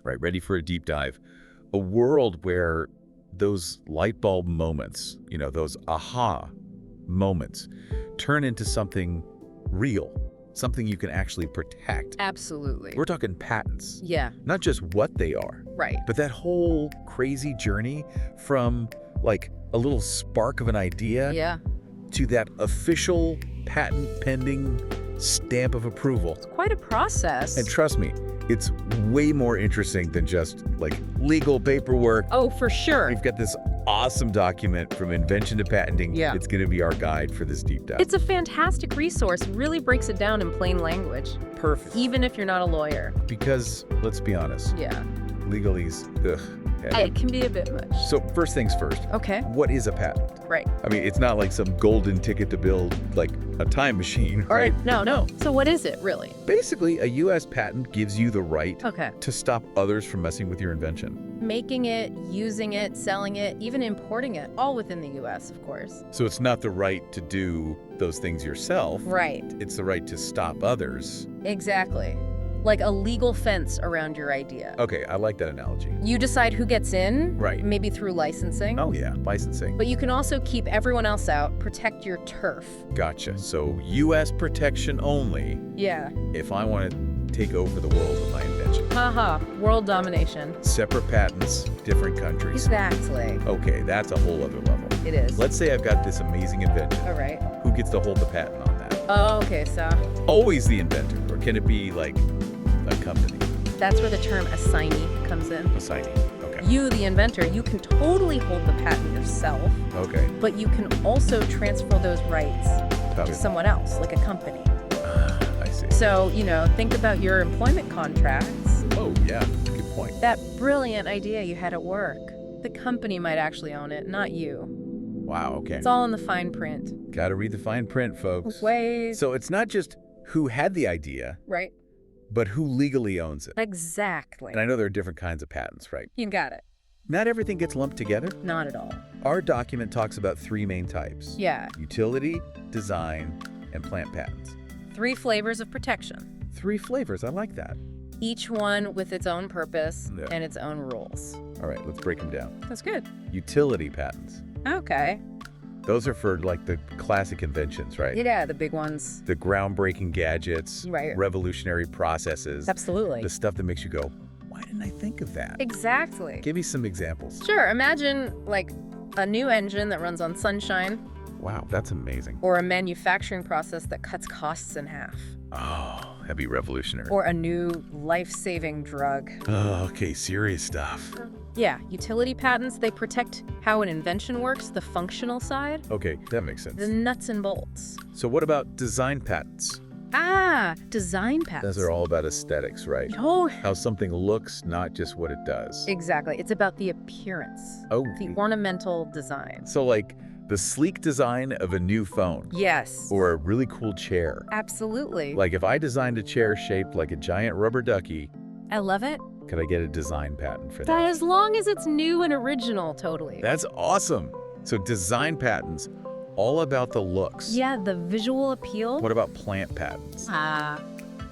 Right, ready for a deep dive. A world where those light bulb moments, those aha moments, turn into something real, something you can actually protect. Absolutely. We're talking patents. Yeah. Not just what they are, Right. but that whole crazy journey from like a little spark of an idea Yeah. to that official patent pending stamp of approval. It's quite a process. And trust me, it's way more interesting than just like legal paperwork. Oh, for sure. We've got this awesome document from Invention to Patenting. Yeah. It's going to be our guide for this deep dive. It's a fantastic resource. Really breaks it down in plain language. Perfect. Even if you're not a lawyer. Because, let's be honest, Yeah. legalese, heavy. It can be a bit much. So first things first, Okay. what is a patent? Right. I mean, it's not like some golden ticket to build like a time machine, All right? right. No. So what is it, really? Basically, a U.S. patent gives you the right Okay. to stop others from messing with your invention. Making it, using it, selling it, even importing it, all within the U.S., of course. So it's not the right to do those things yourself. Right. It's the right to stop others. Exactly. Like a legal fence around your idea. Okay, I like that analogy. You decide who gets in, Right. maybe through licensing. Oh yeah, licensing. But you can also keep everyone else out, protect your turf. Gotcha. So U.S. protection only Yeah. if I want to take over the world with my invention. Haha, world domination. Separate patents, different countries. Exactly. Okay, that's a whole other level. It is. Let's say I've got this amazing invention. All right. Who gets to hold the patent on that? Oh, okay, so Always the inventor, or can it be like a company? that's where the term assignee comes in. Assignee. Okay. You, the inventor, you can totally hold the patent yourself, Okay. but you can also transfer those rights to Okay. someone else, like a company. I see. So, think about your employment contracts. Oh yeah, good point. That brilliant idea you had at work. The company might actually own it, not you. Wow. Okay. It's all in the fine print. Got to read the fine print, folks. Wait. So it's not just who had the idea, Right. but who legally owns it. Exactly. And I know there are different kinds of patents, right? You got it. Not everything gets lumped together. Not at all. Our document talks about three main types. Yeah. Utility, design, and plant patents. 3 flavors of protection. 3 flavors, I like that. Each one with its own purpose Yeah. and its own rules. All right, let's break them down. That's good. Utility patents. Okay. Those are for like the classic inventions, right? Yeah, the big ones. The groundbreaking gadgets, Right. revolutionary processes, Absolutely. the stuff that makes you go, why didn't I think of that? Exactly. Give me some examples. Sure, imagine like a new engine that runs on sunshine Wow, that's amazing. or a manufacturing process that cuts costs in half. Oh, that'd be revolutionary. Or a new life-saving drug. Oh, okay, serious stuff. Yeah, utility patents, they protect how an invention works, the functional side, Okay, that makes sense. the nuts and bolts. So what about design patents? Design patents. Those are all about aesthetics, right? Oh, How something looks, not just what it does. exactly. It's about the appearance, Oh, the ornamental design. so like the sleek design of a new phone Yes. or a really cool chair. Absolutely. Like if I designed a chair shaped like a giant rubber ducky, I love it. could I get a design patent for That that? as long as it's new and original, totally. That's awesome. So design patents, all about the looks. Yeah, the visual appeal. What about plant patents?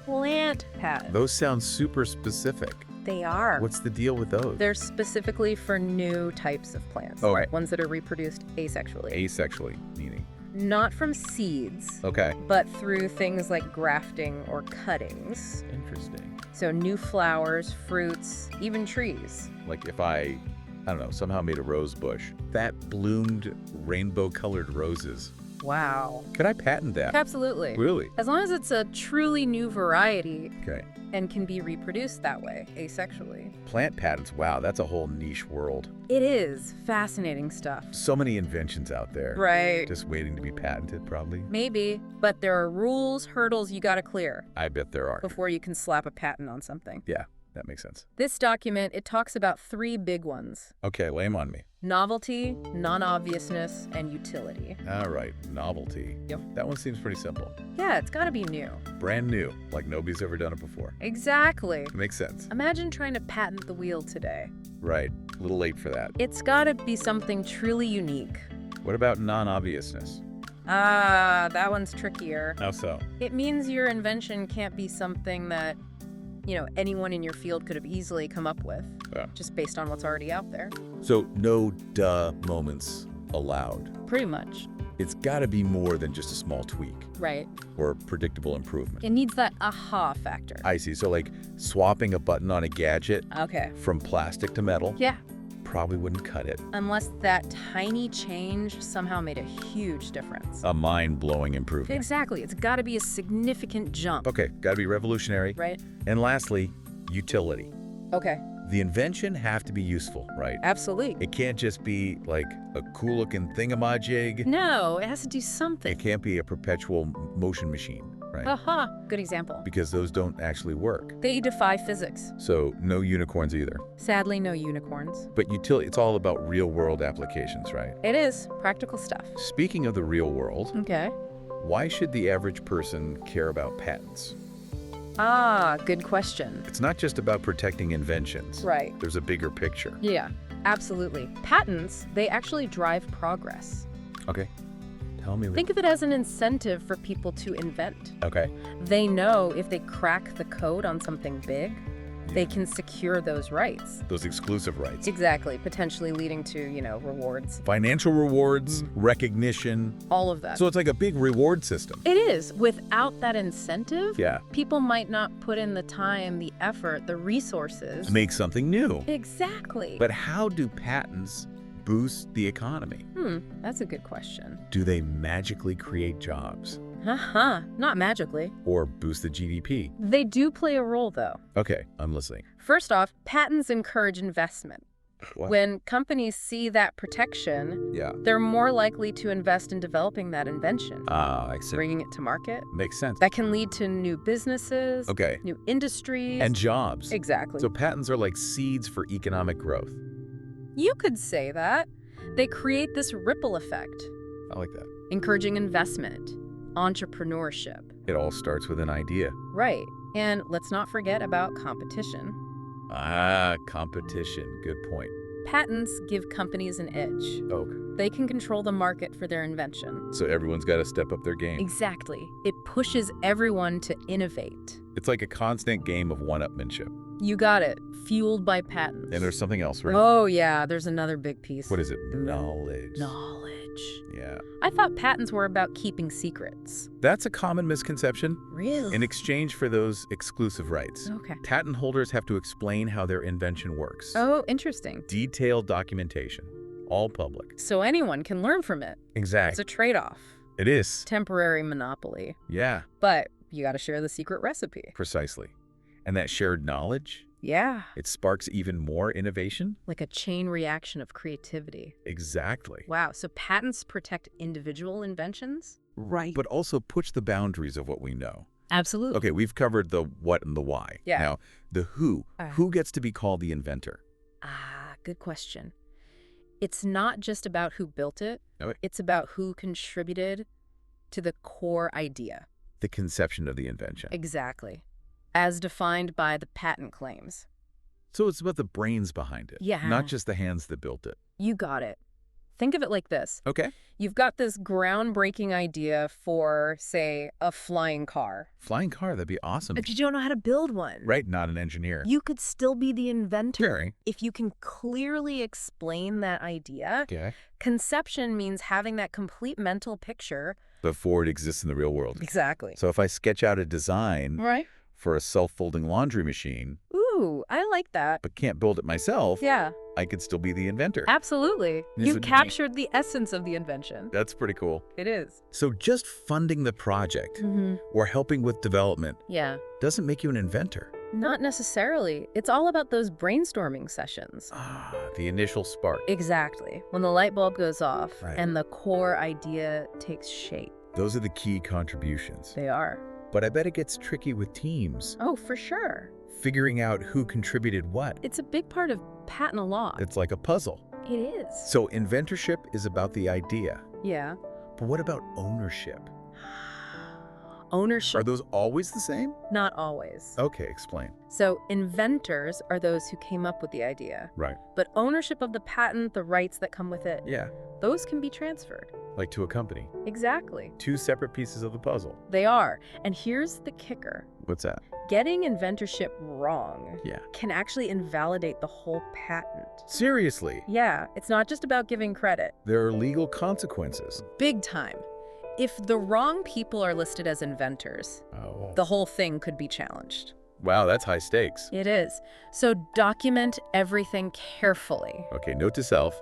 Plant patents. Those sound super specific. They are. What's the deal with those? They're specifically for new types of plants. Oh, right. Ones that are reproduced asexually. Asexually, meaning. Not from seeds, Okay. but through things like grafting or cuttings. Interesting. So new flowers, fruits, even trees. Like if I don't know, somehow made a rose bush that bloomed rainbow-colored roses. Wow. Could I patent that? Absolutely. Really? As long as it's a truly new variety Okay. and can be reproduced that way, asexually. Plant patents, wow, that's a whole niche world. It is fascinating stuff. So many inventions out there. Right. Just waiting to be patented, probably. Maybe, but there are rules, hurdles you gotta clear I bet there are. before you can slap a patent on something. Yeah, that makes sense. This document, it talks about 3 big ones: Okay, lay 'em on me. novelty, non-obviousness, and utility. All right, novelty. Yep. That one seems pretty simple. Yeah, it's gotta be new. Brand new, like nobody's ever done it before. Exactly. Makes sense. Imagine trying to patent the wheel today. Right, a little late for that. It's gotta be something truly unique. What about non-obviousness? That one's trickier. How so? It means your invention can't be something that anyone in your field could have easily come up with, just based on what's already out there. So no duh moments allowed. Pretty much. It's got to be more than just a small tweak Right. or predictable improvement. It needs that aha factor. I see. So like swapping a button on a gadget Okay. from plastic to metal Yeah. probably wouldn't cut it. Unless that tiny change somehow made a huge difference. A mind-blowing improvement. Exactly. It's got to be a significant jump. Okay, got to be revolutionary. Right? And lastly, utility. Okay. The invention have to be useful, right? Absolutely. It can't just be like a cool-looking thingamajig. No, it has to do something. It can't be a perpetual motion machine, right? Aha. Good example. Because those don't actually work. They defy physics. So no unicorns either. Sadly, no unicorns. But utility, it's all about real-world applications, right? It is practical stuff. Speaking of the real world, Okay. why should the average person care about patents? Ah, good question. It's not just about protecting inventions. Right. There's a bigger picture. Yeah, absolutely. Patents, they actually drive progress. Okay. Tell me. Think of it as an incentive for people to invent. Okay. They know if they crack the code on something big, they can secure those rights. Those exclusive rights. Exactly, potentially leading to, rewards. Financial rewards, recognition. All of that. So it's like a big reward system. It is. Without that incentive, Yeah. people might not put in the time, the effort, the resources. Make something new. Exactly. But how do patents boost the economy? That's a good question. Do they magically create jobs Not magically. or boost the GDP? They do play a role, though. Okay, I'm listening. First off, patents encourage investment. What? When companies see that protection, Yeah. they're more likely to invest in developing that invention, I see. bringing it to market. Makes sense. That can lead to new businesses, Okay. new industries. And jobs. Exactly. So patents are like seeds for economic growth. You could say that. They create this ripple effect, I like that. encouraging investment, entrepreneurship. It all starts with an idea. Right. And let's not forget about competition. Competition. Good point. Patents give companies an edge. Okay. They can control the market for their invention. So everyone's got to step up their game. Exactly. It pushes everyone to innovate. It's like a constant game of one-upmanship. You got it. Fueled by patents. And there's something else, right? Oh, yeah. There's another big piece. What is it? Knowledge. Knowledge. Yeah. I thought patents were about keeping secrets. That's a common misconception. Really? In exchange for those exclusive rights, Okay. patent holders have to explain how their invention works. Oh, interesting. Detailed documentation. All public. So anyone can learn from it. It's Exactly. a trade-off. It is. Temporary monopoly. Yeah, But you got to share the secret recipe. precisely. And that shared knowledge, Yeah. it sparks even more innovation? Like a chain reaction of creativity. Exactly. Wow. So patents protect individual inventions? Right. But also push the boundaries of what we know. Absolutely. Okay, we've covered the what and the why. Yeah. Now, the who. Who gets to be called the inventor? Ah, good question. It's not just about who built it. Okay. It's about who contributed to the core idea. The conception of the invention. Exactly. As defined by the patent claims. So it's about the brains behind it. Yeah. Not just the hands that built it. You got it. Think of it like this. Okay. You've got this groundbreaking idea for, say, a flying car. Flying car, that'd be awesome. But you don't know how to build one. Right, not an engineer. You could still be the inventor. Sure. If you can clearly explain that idea. Okay. Conception means having that complete mental picture. Before it exists in the real world. Exactly. So if I sketch out a design Right. for a self-folding laundry machine, Ooh, I like that. but can't build it myself, Yeah, I could still be the inventor. absolutely. This You've would be- captured the essence of the invention. That's pretty cool. It is. So just funding the project or helping with development Yeah. doesn't make you an inventor. Not necessarily. It's all about those brainstorming sessions. The initial spark. Exactly. When the light bulb goes off Right. and the core idea takes shape. Those are the key contributions. They are. But I bet it gets tricky with teams. Oh, for sure. Figuring out who contributed what. It's a big part of patent law. It's like a puzzle. It is. So inventorship is about the idea. Yeah. But what about ownership? Ownership. Are those always the same? Not always. Okay, explain. So inventors are those who came up with the idea. Right. But ownership of the patent, the rights that come with it, Yeah, those can be transferred. like to a company. Exactly. Two separate pieces of the puzzle. They are. And here's the kicker. What's that? getting inventorship wrong Yeah. can actually invalidate the whole patent. Seriously, Yeah, it's not just about giving credit. there are legal consequences. Big time. If the wrong people are listed as inventors, Oh. the whole thing could be challenged. Wow, that's high stakes. It is. So document everything carefully. Okay, note to self,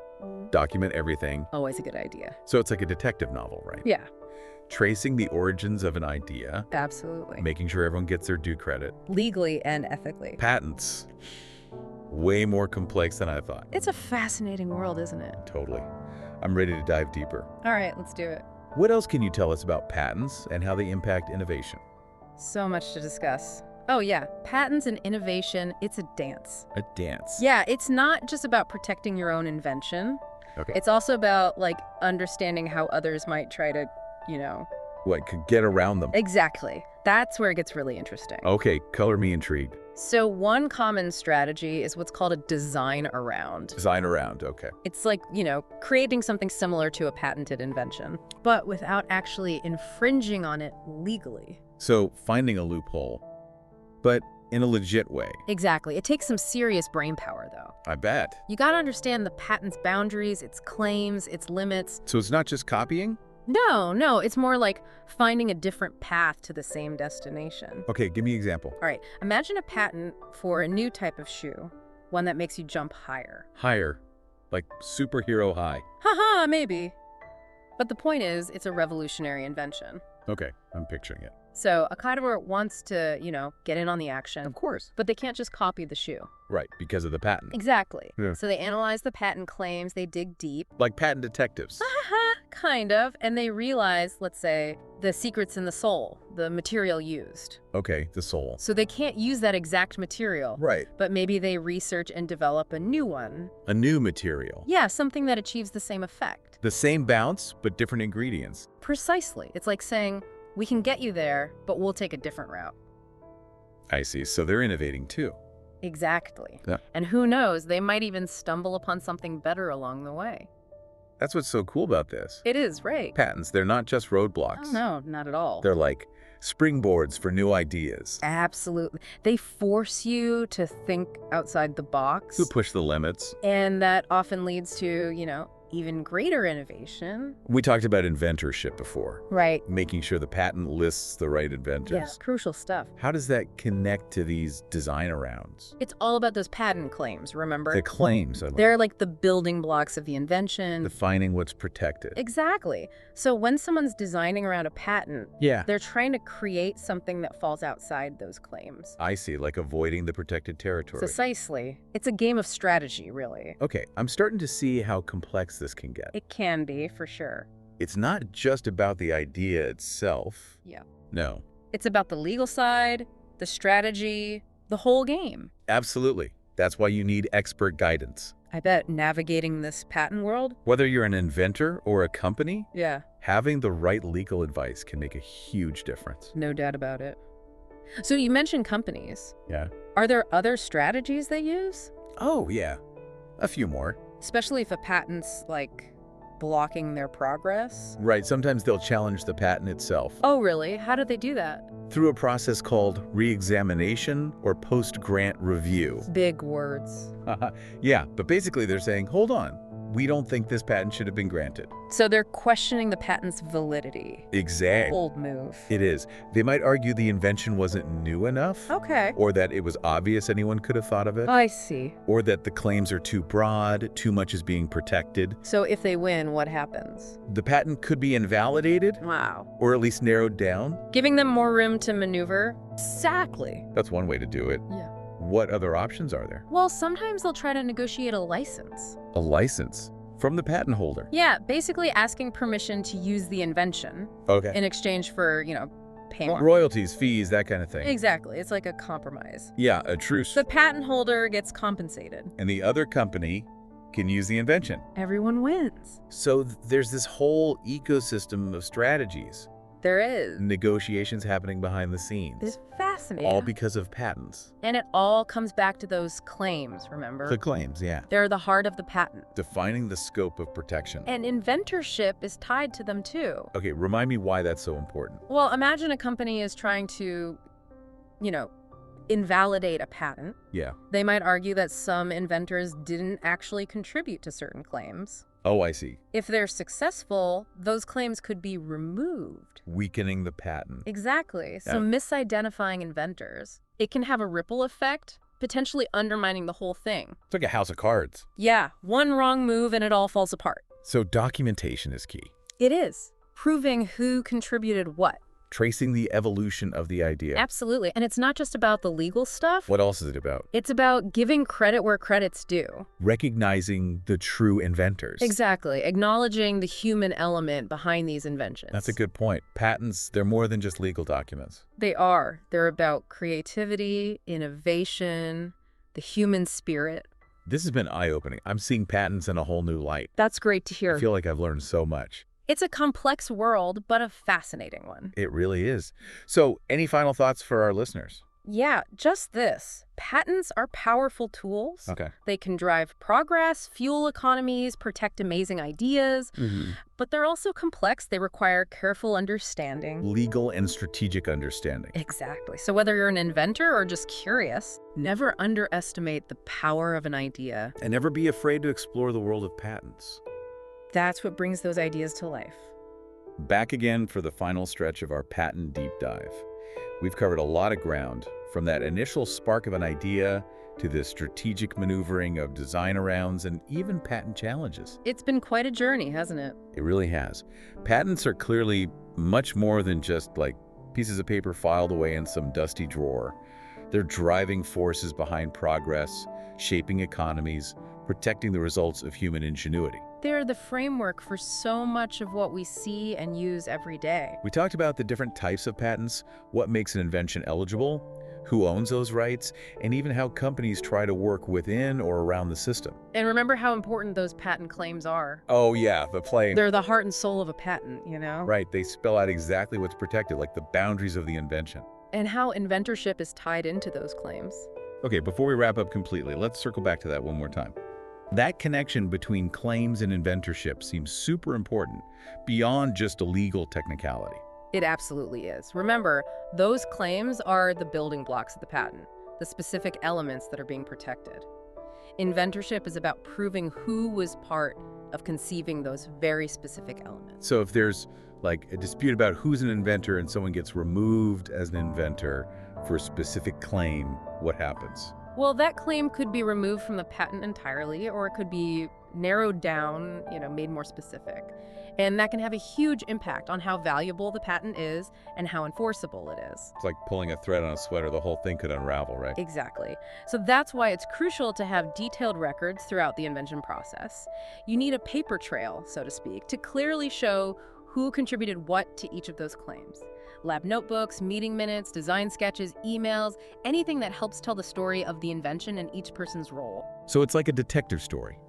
document everything. Always a good idea. So it's like a detective novel, right? Yeah, Tracing the origins of an idea, absolutely. making sure everyone gets their due credit. Legally and ethically. Patents. Way more complex than I thought. It's a fascinating world, isn't it? Totally. I'm ready to dive deeper. All right, let's do it. What else can you tell us about patents and how they impact innovation? So much to discuss. Oh yeah, patents and innovation, it's a dance. A dance. Yeah, it's not just about protecting your own invention. Okay. It's also about, like, understanding how others might try to, What could get around them? Exactly. That's where it gets really interesting. Okay, color me intrigued. So one common strategy is what's called a design around. Design around, okay. It's like, creating something similar to a patented invention, but without actually infringing on it legally. So finding a loophole, but in a legit way. Exactly. It takes some serious brain power, though. I bet. You gotta understand the patent's boundaries, its claims, its limits. So it's not just copying? No, it's more like finding a different path to the same destination. Okay, give me an example. All right, imagine a patent for a new type of shoe, one that makes you jump higher. Higher. Like superhero high. Haha, maybe. But the point is, it's a revolutionary invention. Okay, I'm picturing it. So a kitesurfer wants to, get in on the action. Of course. But they can't just copy the shoe. Right, because of the patent. Exactly. Yeah. So they analyze the patent claims, they dig deep. Like patent detectives. Kind of. And they realize, let's say, the secrets in the sole, the material used. Okay, the soul. So they can't use that exact material. Right. But maybe they research and develop a new one. A new material. Yeah, something that achieves the same effect. The same bounce, but different ingredients. Precisely. It's like saying, we can get you there, but we'll take a different route. I see, so they're innovating too. Exactly. Yeah. And who knows, they might even stumble upon something better along the way. That's what's so cool about this. It is, right? Patents, they're not just roadblocks. Oh, no, not at all. They're like springboards for new ideas. Absolutely. They force you to think outside the box. To push the limits. And that often leads to, even greater innovation. We talked about inventorship before. Right. Making sure the patent lists the right inventors. Yeah, crucial stuff. How does that connect to these design arounds? It's all about those patent claims, remember? The claims. They're like the building blocks of the invention. Defining what's protected. Exactly. So when someone's designing around a patent, Yeah. they're trying to create something that falls outside those claims. I see, like avoiding the protected territory. Precisely. It's a game of strategy, really. Okay, I'm starting to see how complex this can get. It can be, for sure. It's not just about the idea itself. Yeah. No. It's about the legal side, the strategy, the whole game. Absolutely. That's why you need expert guidance. I bet navigating this patent world? Whether you're an inventor or a company, Yeah. having the right legal advice can make a huge difference. No doubt about it. So you mentioned companies. Yeah. Are there other strategies they use? Oh, yeah. A few more. Especially if a patent's, like, blocking their progress? Right, sometimes they'll challenge the patent itself. Oh, really? How do they do that? Through a process called re-examination or post-grant review. Big words. Yeah, but basically they're saying, hold on, we don't think this patent should have been granted. So they're questioning the patent's validity. Exactly. Bold move. It is. They might argue the invention wasn't new enough. Okay. Or that it was obvious anyone could have thought of it. I see. Or that the claims are too broad, too much is being protected. So if they win, what happens? The patent could be invalidated, Wow. or at least narrowed down. Giving them more room to maneuver? Exactly. That's one way to do it. Yeah. What other options are there? Well, sometimes they'll try to negotiate a license. A license from the patent holder. Yeah, basically asking permission to use the invention Okay. in exchange for, pay more. Royalties, fees, that kind of thing. Exactly. It's like a compromise. Yeah, a truce. The patent holder gets compensated. And the other company can use the invention. Everyone wins. So there's this whole ecosystem of strategies. There is. Negotiations happening behind the scenes. It's fascinating. All because of patents. And it all comes back to those claims, remember? The claims, yeah. They're the heart of the patent. Defining the scope of protection. And inventorship is tied to them too. Okay, remind me why that's so important. Well, imagine a company is trying to, invalidate a patent. Yeah. They might argue that some inventors didn't actually contribute to certain claims. Oh, I see. If they're successful, those claims could be removed. Weakening the patent. Exactly. So Yeah. misidentifying inventors, it can have a ripple effect, potentially undermining the whole thing. It's like a house of cards. Yeah, one wrong move and it all falls apart. So documentation is key. It is. Proving who contributed what. Tracing the evolution of the idea. Absolutely. And it's not just about the legal stuff. What else is it about? It's about giving credit where credit's due. Recognizing the true inventors. Exactly. Acknowledging the human element behind these inventions. That's a good point. Patents, they're more than just legal documents. They are. They're about creativity, innovation, the human spirit. This has been eye-opening. I'm seeing patents in a whole new light. That's great to I hear. feel like I've learned so much. It's a complex world, but a fascinating one. It really is. So, any final thoughts for our listeners? Yeah, just this. Patents are powerful tools. Okay. They can drive progress, fuel economies, protect amazing ideas, but they're also complex. They require careful understanding. Legal and strategic understanding. Exactly. So whether you're an inventor or just curious, never underestimate the power of an idea. And never be afraid to explore the world of patents. That's what brings those ideas to life. Back again for the final stretch of our patent deep dive. We've covered a lot of ground, from that initial spark of an idea to the strategic maneuvering of design arounds and even patent challenges. It's been quite a journey, hasn't it? It really has. Patents are clearly much more than just like pieces of paper filed away in some dusty drawer. They're driving forces behind progress, shaping economies, protecting the results of human ingenuity. They're the framework for so much of what we see and use every day. We talked about the different types of patents, what makes an invention eligible, who owns those rights, and even how companies try to work within or around the system. And remember how important those patent claims are. Oh yeah, the plain. They're the heart and soul of a patent, you know? Right, they spell out exactly what's protected, like the boundaries of the invention. And how inventorship is tied into those claims. Okay, before we wrap up completely, let's circle back to that one more time. That connection between claims and inventorship seems super important, beyond just a legal technicality. It absolutely is. Remember, those claims are the building blocks of the patent, the specific elements that are being protected. Inventorship is about proving who was part of conceiving those very specific elements. So if there's like a dispute about who's an inventor and someone gets removed as an inventor for a specific claim, what happens? Well, that claim could be removed from the patent entirely, or it could be narrowed down, made more specific. And that can have a huge impact on how valuable the patent is and how enforceable it is. It's like pulling a thread on a sweater, the whole thing could unravel, right? Exactly. So that's why it's crucial to have detailed records throughout the invention process. You need a paper trail, so to speak, to clearly show who contributed what to each of those claims. Lab notebooks, meeting minutes, design sketches, emails, anything that helps tell the story of the invention and each person's role. So it's like a detective story,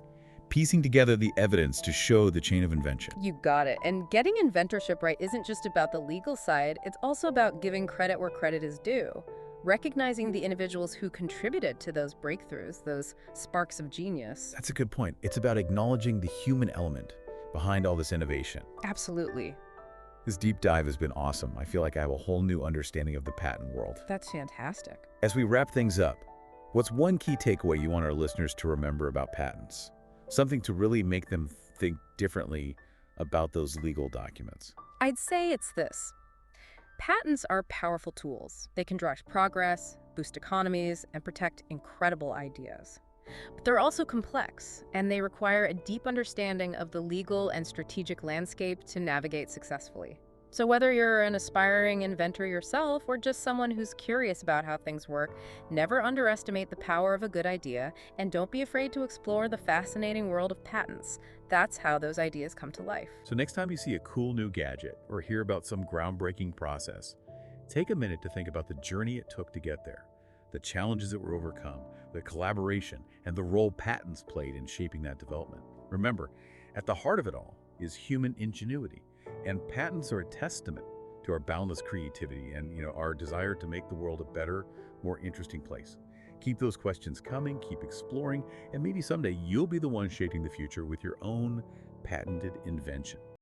piecing together the evidence to show the chain of invention. You got it. And getting inventorship right isn't just about the legal side, it's also about giving credit where credit is due. Recognizing the individuals who contributed to those breakthroughs, those sparks of genius. That's a good point. It's about acknowledging the human element behind all this innovation. Absolutely. This deep dive has been awesome. I feel like I have a whole new understanding of the patent world. That's fantastic. As we wrap things up, what's one key takeaway you want our listeners to remember about patents? Something to really make them think differently about those legal documents. I'd say it's this. Patents are powerful tools. They can drive progress, boost economies, and protect incredible ideas. But they're also complex, and they require a deep understanding of the legal and strategic landscape to navigate successfully. So whether you're an aspiring inventor yourself or just someone who's curious about how things work, never underestimate the power of a good idea, and don't be afraid to explore the fascinating world of patents. That's how those ideas come to life. So next time you see a cool new gadget or hear about some groundbreaking process, take a minute to think about the journey it took to get there, the challenges that were overcome, the collaboration, and the role patents played in shaping that development. Remember, at the heart of it all is human ingenuity, and patents are a testament to our boundless creativity and our desire to make the world a better, more interesting place. Keep those questions coming, keep exploring, and maybe someday you'll be the one shaping the future with your own patented invention.